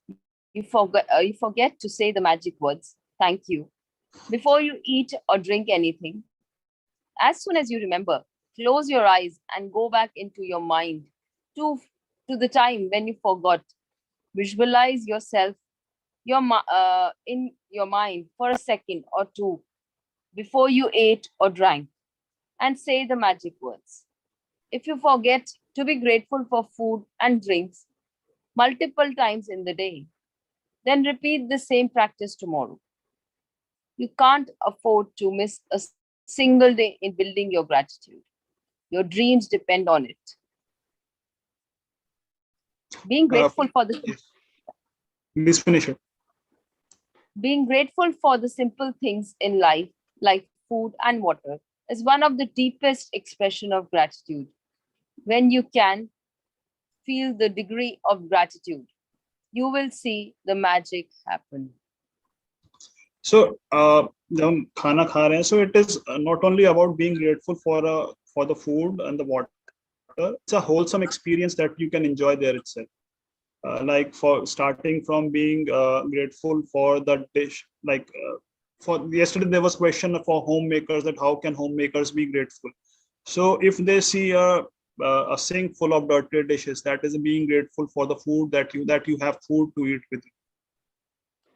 you forget to say the magic words, thank you, before you eat or drink anything, as soon as you remember, close your eyes and go back into your mind to, to the time when you forgot. Visualize yourself in your mind for a second or two before you ate or drank and say the magic words. If you forget to be grateful for food and drinks multiple times in the day, then repeat the same practice tomorrow. You can't afford to miss a single day in building your gratitude. Your dreams depend on it. Being grateful for the
Yes. Please finish it.
Being grateful for the simple things in life, like food and water, is one of the deepest expression of gratitude. When you can feel the degree of gratitude, you will see the magic happen.
So जब हम खाना खा रहे हैं, so it is not only about being grateful for the food and the water. It's a wholesome experience that you can enjoy there itself. Like for starting from being grateful for the dish, like for yesterday there was question for homemakers that how can homemakers be grateful. So if they see a sink full of dirty dishes, that is being grateful for the food that you have food to eat with.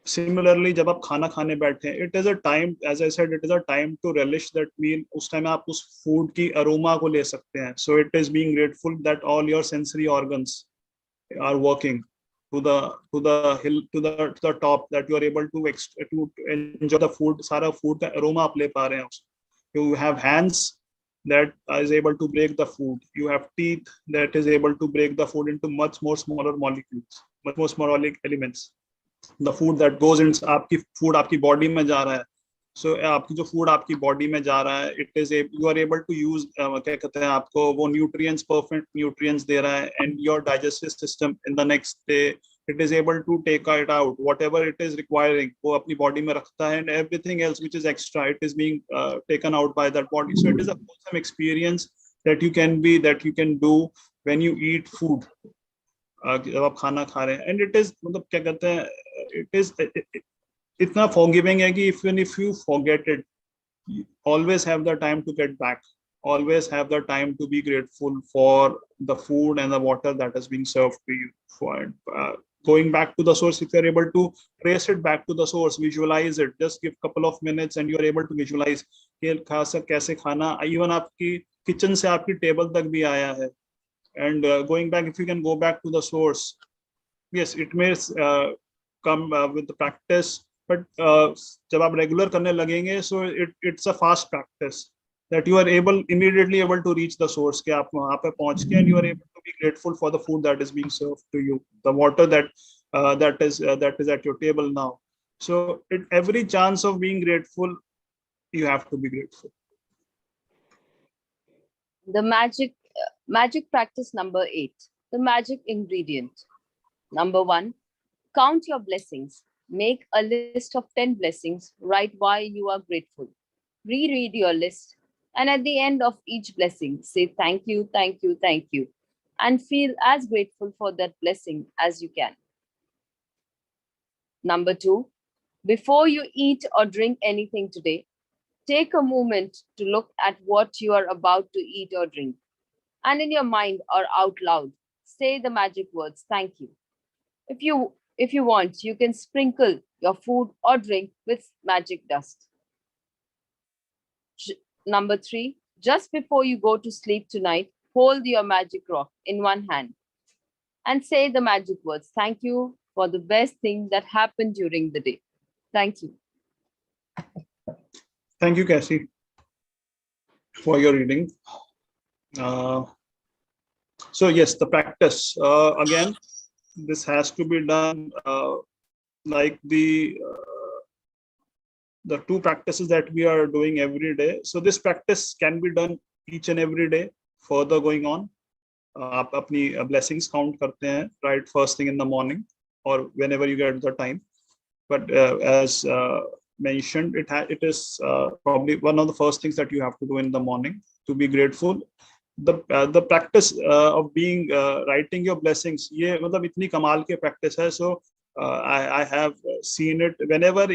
Similarly, जब आप खाना खाने बैठे, it is a time, as I said, it is a time to relish that meal. उस time आप उस food की aroma को ले सकते हैं. So it is being grateful that all your sensory organs are working to the top, that you are able to enjoy the food. सारा food का aroma आप ले पा रहे हैं. You have hands that is able to break the food. You have teeth that is able to break the food into much more smaller molecules, much more smaller elements. The food that goes in, आपकी food आपकी body में जा रहा है. So आपकी जो food आपकी body में जा रहा है, you are able to use क्या कहते हैं, आपको वो nutrients, perfect nutrients दे रहा है, and your digestive system in the next day it is able to take it out, whatever it is requiring, वो अपनी body में रखता है, and everything else which is extra, it is being taken out by that body. So it is a wholesome experience that you can do when you eat food. जब आप खाना खा रहे हैं, and it is मतलब क्या कहते हैं, it is इतना forgiving है कि even if you forget it, you always have the time to get back, always have the time to be grateful for the food and the water that is being served to you. For going back to the source, if you're able to trace it back to the source, visualize it, just give couple of minutes and you're able to visualize कि कैसे खाना even आपकी kitchen से आपकी table तक भी आया है. And going back, if you can go back to the source, yes, it may come with the practice, but जब आप regular करने लगेंगे, so it's a fast practice that you are immediately able to reach the source, कि आप वहाँ पे पहुँच के and you are able to be grateful for the food that is being served to you, the water that is at your table now. So every chance of being grateful, you have to be grateful.
The magic practice number 8, the magic ingredient. Number 1, count your blessings. Make a list of 10 blessings. Write why you are grateful. Reread your list. And at the end of each blessing, say thank you, thank you, thank you. And feel as grateful for that blessing as you can. Number 2, before you eat or drink anything today, take a moment to look at what you are about to eat or drink. And in your mind or out loud, say the magic words, thank you. If you want, you can sprinkle your food or drink with magic dust. Number 3, just before you go to sleep tonight, hold your magic rock in one hand and say the magic words, thank you for the best thing that happened during the day. Thank you.
Thank you, Cassie, for your reading. So yes, the practice, again, this has to be done like the 2 practices that we are doing every day. So this practice can be done each and every day. Further going on, आप अपनी blessings count करते हैं, right, first thing in the morning or whenever you get the time. But as mentioned, it is probably one of the first things that you have to do in the morning to be grateful. The practice of being writing your blessings, ये मतलब इतनी कमाल के practice है. So I have seen it whenever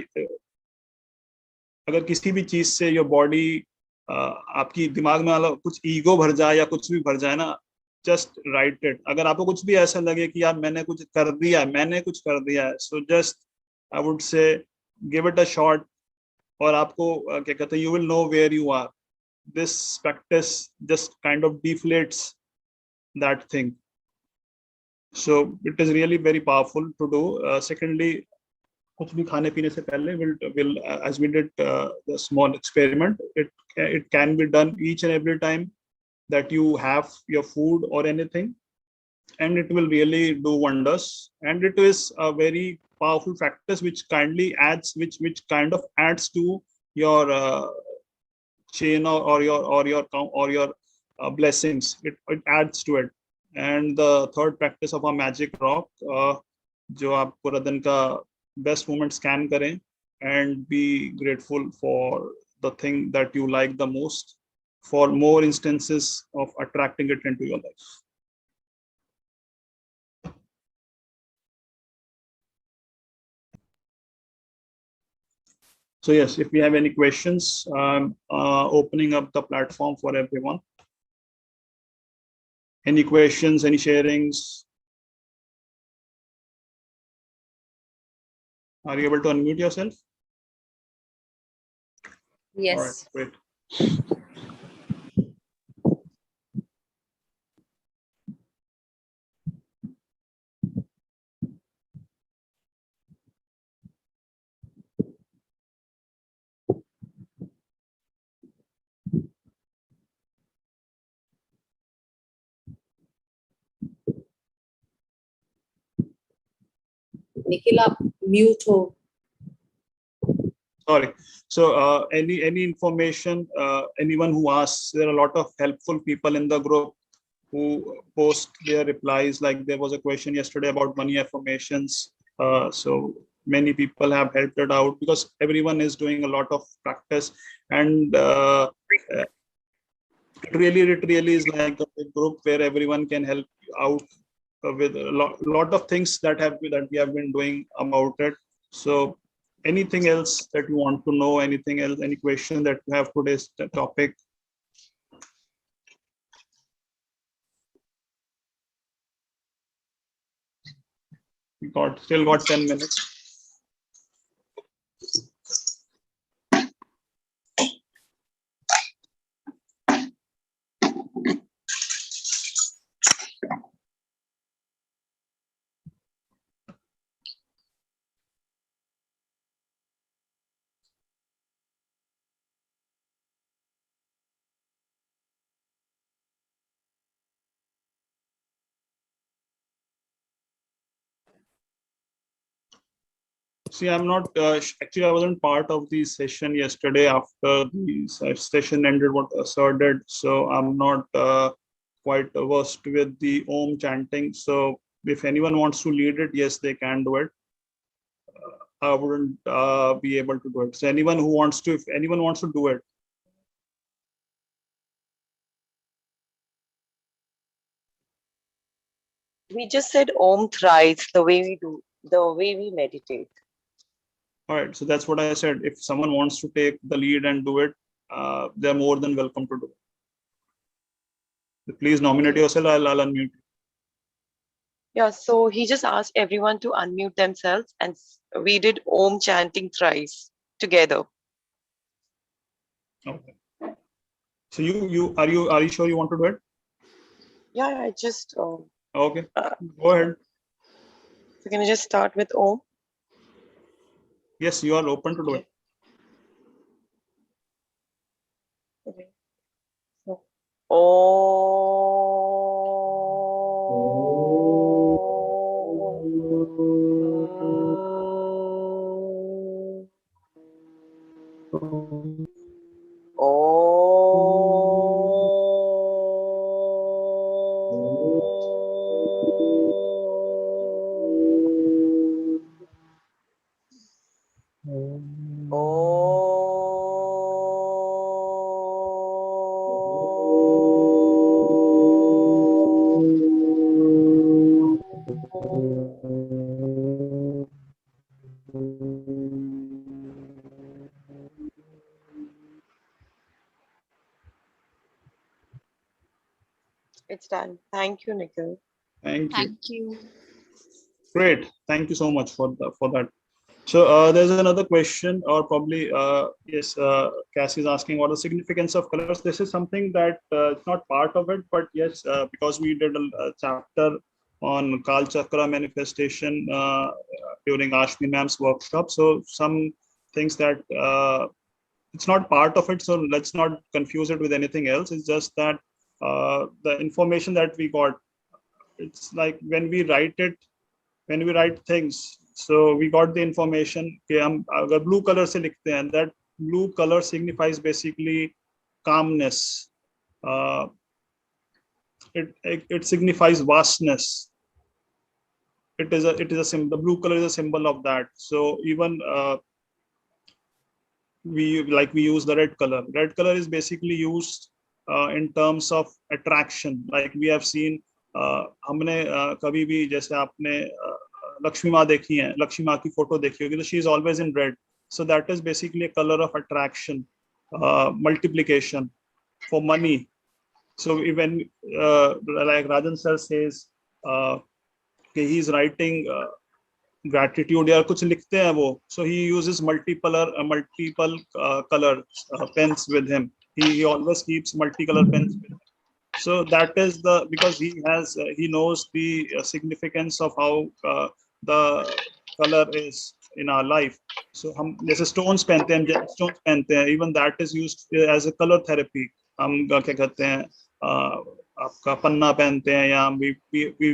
अगर किसी भी चीज से your body आपकी दिमाग में कुछ ईगो भर जाए या कुछ भी भर जाए ना, just write it. अगर आपको कुछ भी ऐसा लगे कि यार मैंने कुछ कर दिया है, so just I would say give it a shot. और आपको क्या कहते हैं, you will know where you are. This practice just kind of deflates that thing. So it is really very powerful to do. Secondly, कुछ भी खाने पीने से पहले will as we did the small experiment, it can be done each and every time that you have your food or anything, and it will really do wonders. And it is a very powerful practice which kind of adds to your chain or your blessings. It adds to it. And the third practice of a magic rock, जो आप पूरा दिन का best moment scan करें and be grateful for the thing that you like the most, for more instances of attracting it into your life. So yes, if we have any questions, opening up the platform for everyone. Any questions, any sharings? Are you able to unmute yourself?
Yes.
All right, great.
Nikhil आप mute हो.
Sorry. So any information, anyone who asks, there are a lot of helpful people in the group who post their replies. Like there was a question yesterday about money affirmations. So many people have helped it out because everyone is doing a lot of practice. And It really is like a big group where everyone can help out with a lot of things that we have been doing about it. So anything else that you want to know, anything else, any question that you have today's topic? We still got 10 minutes. See, I'm not actually. I wasn't part of the session yesterday after the session ended. What Sir did, so I'm not quite versed with the Om chanting. So if anyone wants to lead it, yes, they can do it. I wouldn't be able to do it. So anyone who wants to, if anyone wants to do it.
We just said Om thrice, the way we meditate.
All right, so that's what I said. If someone wants to take the lead and do it, they're more than welcome to do it. Please nominate yourself. I'll unmute you.
Yeah, so he just asked everyone to unmute themselves, and we did Om chanting thrice together.
Okay. So are you sure you want to do it?
Yeah, I just.
Okay. Go ahead.
So can I just start with Om?
Yes, you are open to do it.
Okay. So, it's done. Thank you, Nikhil.
Thank you.
Thank you.
Great. Thank you so much for that. So there's another question, or probably yes, Cassie is asking what the significance of colors. This is something that it's not part of it, but yes, because we did a chapter on Kal Chakra manifestation during Ashmi Ma'am's workshop. So some things that it's not part of it. So let's not confuse it with anything else. It's just that the information that we got. It's like when we write things, so we got the information कि हम अगर blue color से लिखते हैं, that blue color signifies basically calmness. It signifies vastness. It is a symbol. The blue color is a symbol of that. So even we use the red color. Red color is basically used in terms of attraction. Like we have seen, हमने कभी भी जैसे आपने लक्ष्मी माँ देखी है, लक्ष्मी माँ की फोटो देखी होगी, तो she is always in red. So that is basically a color of attraction, multiplication, for money. So even like Rajan sir says, he is writing gratitude या कुछ लिखते हैं वो, so he uses multiple color pens with him. He always keeps multicolor pens with him. So that is because he knows the significance of how the color is in our life. So हम जैसे stones पहनते हैं, gemstones पहनते हैं, even that is used as a color therapy. हम क्या कहते हैं, आपका पन्ना पहनते हैं, या we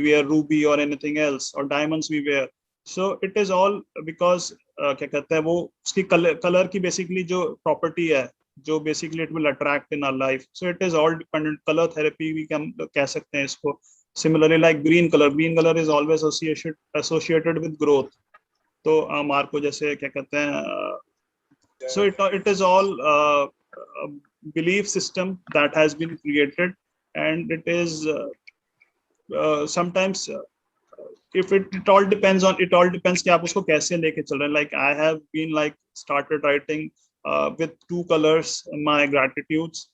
wear ruby or anything else, or diamonds we wear. So it is all because क्या कहते हैं वो उसकी color की basically जो property है, जो basically it will attract in our life. So it is all dependent. Color therapy we can कह सकते हैं इसको. Similarly, like green color is always associated with growth. तो मार्को जैसे क्या कहते हैं, so it is all belief system that has been created, and it is sometimes if it all depends कि आप उसको कैसे लेके चल रहे हैं. Like I have been like started writing with two colors my gratitudes.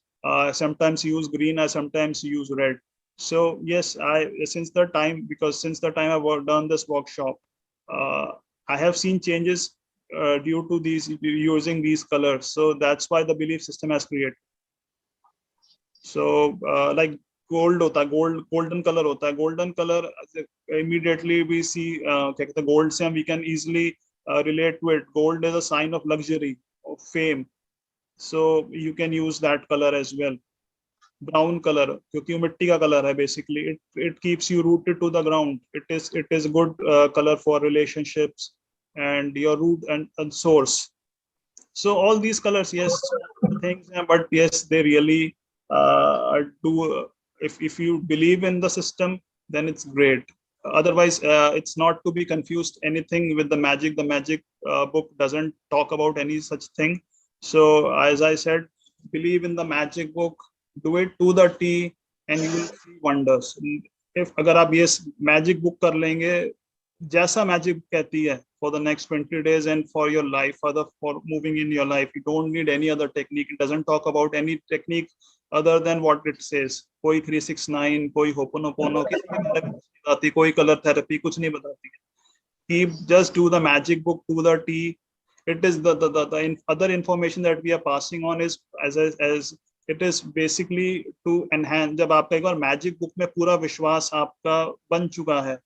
Sometimes use green, I sometimes use red. So yes, since the time I've done this workshop, I have seen changes due to these using these colors. So that's why the belief system has created. So like gold होता है, golden colour होता है. Golden colour immediately we see क्या कहते हैं, gold से हम we can easily relate to it. Gold is a sign of luxury, of fame, so you can use that color as well. Brown color क्योंकि वो मिट्टी का कलर है, basically it keeps you rooted to the ground. It is good color for relationships and your root and source. So all these colors, yes, things, but yes, they really do. If you believe in the system, then it's great. Otherwise, it's not to be confused anything with the magic. The magic book doesn't talk about any such thing. So as I said, believe in the magic book, do it to the T, and you will see wonders. If अगर आप ये magic book कर लेंगे, जैसा magic कहती है, for the next 20 days and for your life, for moving in your life, you don't need any other technique. It doesn't talk about any technique other than what it says. कोई 369, कोई ho'oponopono, किसी के बारे में कुछ नहीं बताती, कोई कलर थेरेपी कुछ नहीं बताती. He just do the magic book to the T. It is the other information that we are passing on is as it is basically to enhance. जब आपका एक बार magic book में पूरा विश्वास आपका बन चुका है,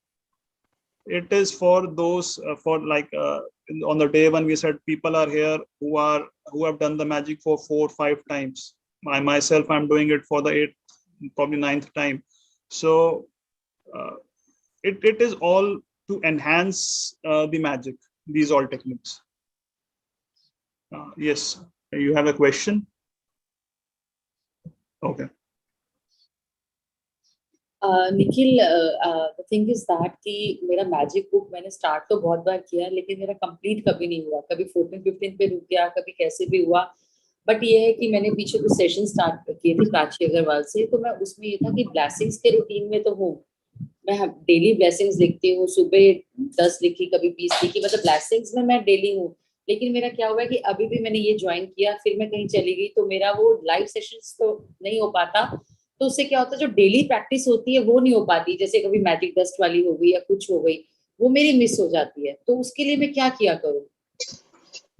it is for those for like on the day when we said people are here who have done the magic for 4-5 times. Myself, I'm doing it for the 8th, probably 9th time. So it is all to enhance the magic, these all techniques. Yes, you have a question? Okay.
Nikhil, the thing is that कि मेरा magic book मैंने start तो बहुत बार किया, लेकिन मेरा complete कभी नहीं हुआ. कभी 14-15 पे रुक गया, कभी कैसे भी हुआ. बट ये है कि मैंने पीछे कुछ सेशन स्टार्ट किए थे प्राची अग्रवाल से, तो मैं उसमें ये था कि ब्लेसिंग्स के रूटीन में तो हूँ मैं, डेली ब्लेसिंग्स लिखती हूँ. सुबह 10 लिखी, कभी 20 लिखी, मतलब ब्लेसिंग्स में मैं डेली हूँ. लेकिन मेरा क्या हुआ है कि अभी भी मैंने ये ज्वाइन किया, फिर मैं कहीं चली गई, तो मेरा वो लाइव सेशंस तो नहीं हो पाता. तो उससे क्या होता है, जो डेली प्रैक्टिस होती है वो नहीं हो पाती. जैसे कभी मैजिक डस्ट वाली हो गई या कुछ हो गई, वो मेरी मिस हो जाती है. तो उसके लिए मैं क्या किया करूँ?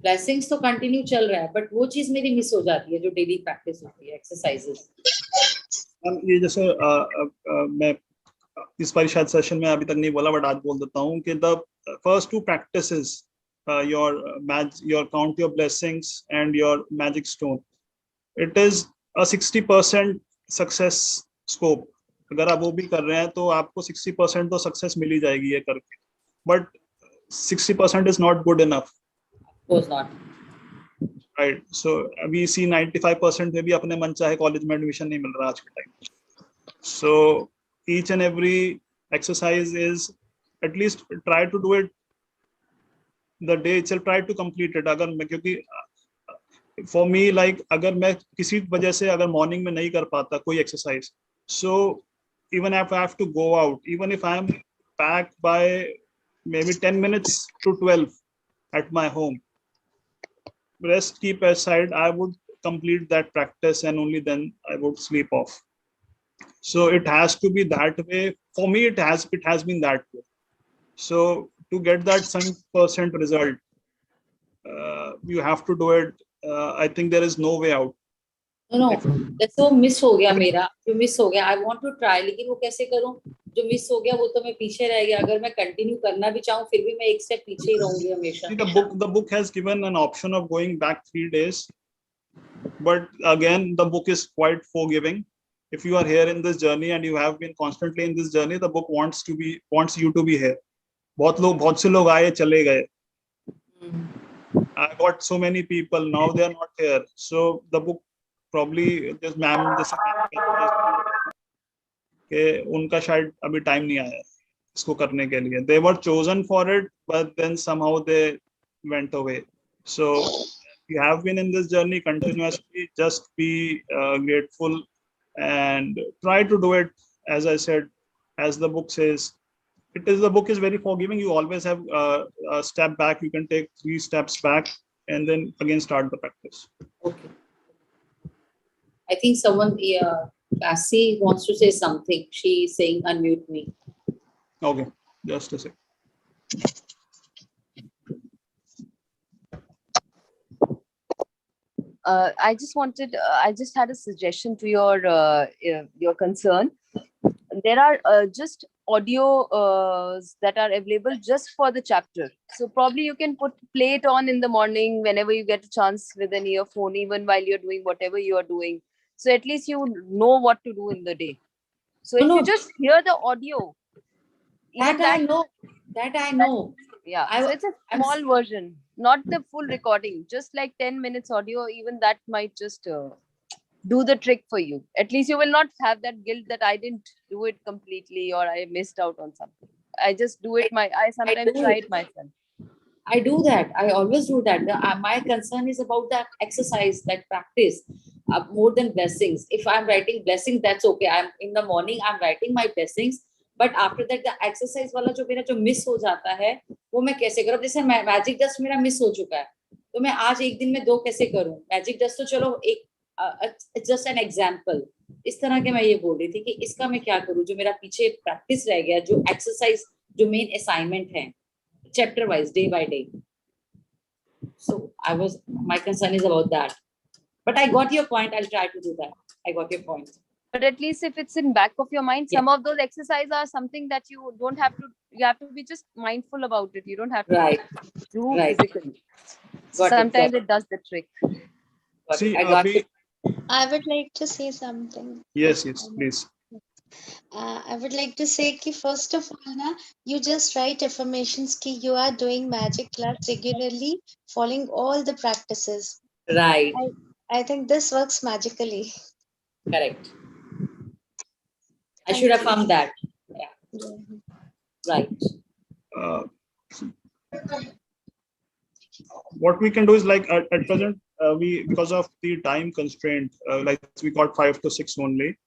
ब्लेसिंग्स तो कंटिन्यू चल रहा है, बट वो चीज मेरी मिस हो जाती है जो डेली प्रैक्टिस होती है, एक्सरसाइजेस.
ये जैसे मैं इस बार शायद सेशन में अभी तक नहीं बोला, बट आज बोल देता हूँ कि the first two practices your count your blessings and your magic stone, it is a 60% success scope. अगर आप वो भी कर रहे हैं तो आपको 60% तो सक्सेस मिल ही जाएगी ये करके, but 60% is not good enough.
Was not.
Right. So we see 95% में भी अपने मन चाहे कॉलेज में एडमिशन नहीं मिल रहा आज के time. So each and every exercise is at least try to do it the day itself, try to complete it. अगर मैं, क्योंकि for me like अगर मैं किसी वजह से अगर मॉर्निंग में नहीं कर पाता कोई exercise, so even if I have to go out, even if I am back by maybe 10 minutes to 12 at my home, rest keep aside, I would complete that practice and only then I would sleep off. So it has to be that way. For me, it has been that way. So to get that 100% result, you have to do it. I think there is no way out.
No, जैसे वो miss हो गया मेरा, जो miss हो गया, I want to try, लेकिन वो कैसे करूं? जो मिस हो गया वो तो मैं पीछे रह गया. अगर मैं कंटिन्यू करना भी चाहूं, फिर भी मैं एक स्टेप पीछे ही रहूंगी हमेशा.
The book has given an option of going back 3 days, but again the book is quite forgiving. If you are here in this journey and you have been constantly in this journey, the book wants you to be here. बहुत से लोग आए चले गए. I got so many people, now they are not here. So the book probably this ma'am जैसे कि उनका शायद अभी टाइम नहीं आया इसको करने के लिए. They were chosen for it, but then somehow they went away. So you have been in this journey continuously, just be grateful and try to do it. As I said, as the book says, the book is very forgiving. You always have a step back. You can take 3 steps back and then again start the practice.
Okay. I think someone, Cassie wants to say something. She is saying unmute me.
Okay, just a sec.
I just had a suggestion to your concern. There are just audio that are available just for the chapter. So probably you can play it on in the morning whenever you get a chance with an earphone, even while you're doing whatever you are doing. So at least you know what to do in the day. So if you just hear the audio,
that I know. That I know.
Yeah. So it's a small version, not the full recording, just like 10 minutes audio. Even that might just do the trick for you. At least you will not have that guilt that I didn't do it completely or I missed out on something. I just do it. I sometimes try it myself.
I do that. I always do that. My concern is about that exercise, that practice, more than blessings. If I'm writing blessings, that's okay. I'm in the morning, I'm writing my blessings. But after that, the exercise वाला जो मेरा जो miss हो जाता है, वो मैं कैसे करूँ? जैसे magic dust मेरा miss हो चुका है, तो मैं आज एक दिन में 2 कैसे करूँ? Magic dust तो चलो एक it's just an example. इस तरह के मैं ये बोल रही थी कि इसका मैं क्या करूँ? जो मेरा पीछे practice रह गया, जो exercise, जो main assignment है, chapter wise, day by day. So my concern is about that. But I got your point. I'll try to do that. I got your point.
But at least if it's in back of your mind, some of those exercises are something that you don't have to, you have to be just mindful about it. You don't have to do physically. Sometimes it does the trick.
See,
I would like to say something.
Yes, please.
I would like to say कि first of all, you just write affirmations कि you are doing magic class regularly, following all the practices.
Right.
I think this works magically.
Correct. I should have found that. Yeah. Right.
What we can do is like at present, we, because of the time constraint, like we got 5 to 6 only.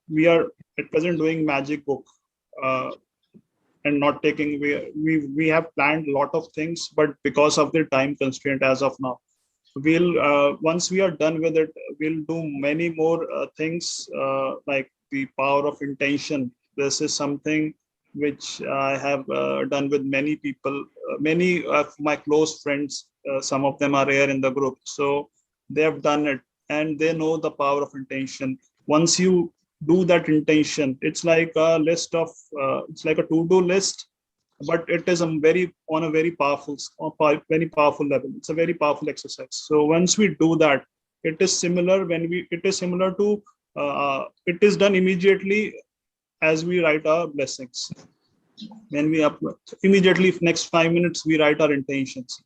We are at present doing magic book and not taking, we have planned a lot of things, but because of the time constraint as of now, we'll once we are done with it, we'll do many more things like the power of intention. This is something which I have done with many people, many of my close friends. Some of them are here in the group, so they have done it and they know the power of intention. Once you do that intention, it's like a list of it's like a to-do list, but it is on a very powerful level. It's a very powerful exercise. So once we do that, it is similar to it is done immediately as we write our blessings. When we upload, immediately next 5 minutes we write our intentions.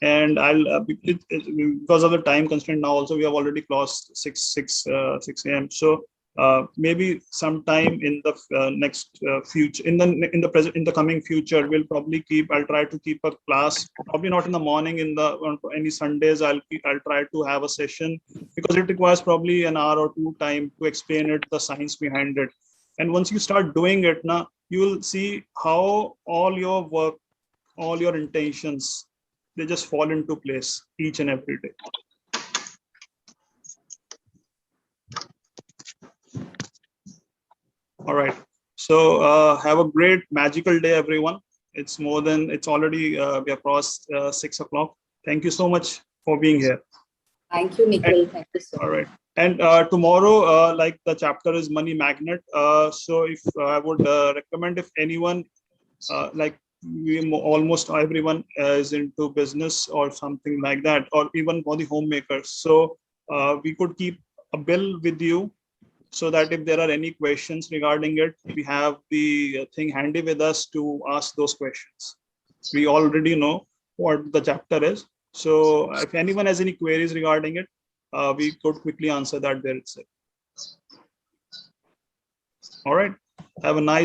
And I'll because of the time constraint now also, we have already crossed 6 a.m. So maybe sometime in the next future, in the coming future, I'll try to keep a class, probably not in the morning, on any Sundays. I'll try to have a session, because it requires probably an hour or 2 time to explain it, the science behind it. And once you start doing it now, you will see how all your work, all your intentions, they just fall into place each and every day. All right. So have a great magical day, everyone. It's already we have crossed 6 o'clock. Thank you so much for being here.
Thank you, Nikhil. Thank you so much.
All right. And tomorrow, like the chapter is Money Magnet. So if I would recommend, if anyone almost everyone is into business or something like that, or even for the homemakers. So we could keep a bill with you, so that if there are any questions regarding it, we have the thing handy with us to ask those questions. We already know what the chapter is. So if anyone has any queries regarding it, we could quickly answer that there itself. All right. Have a nice